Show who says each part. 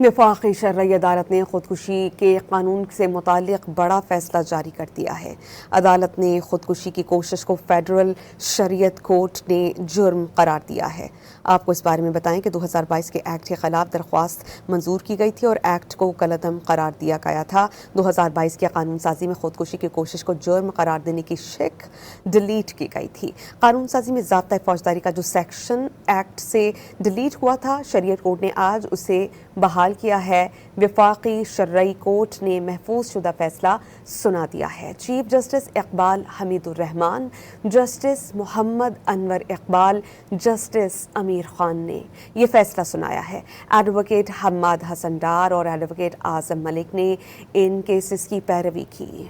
Speaker 1: وفاقی شرعی عدالت نے خودکشی کے قانون سے متعلق بڑا فیصلہ جاری کر دیا ہے۔ عدالت نے خودکشی کی کوشش کو فیڈرل شریعت کورٹ نے جرم قرار دیا ہے۔ آپ کو اس بارے میں بتائیں کہ 2022 کے ایکٹ کے خلاف درخواست منظور کی گئی تھی اور ایکٹ کو کالعدم قرار دیا گیا تھا۔ 2022 کے قانون سازی میں خودکشی کی کوشش کو جرم قرار دینے کی شق ڈیلیٹ کی گئی تھی۔ قانون سازی میں ضابطۂ فوجداری کا جو سیکشن ایکٹ سے ڈیلیٹ ہوا تھا، شریعت کورٹ نے آج اسے بحال کیا ہے۔ وفاقی شرعی کورٹ نے محفوظ شدہ فیصلہ سنا دیا ہے۔ چیف جسٹس اقبال حمید الرحمان، جسٹس محمد انور اقبال، جسٹس امیر خان نے یہ فیصلہ سنایا ہے۔ ایڈوکیٹ حماد حسن ڈار اور ایڈوکیٹ اعظم ملک نے ان کیسز کی پیروی کی۔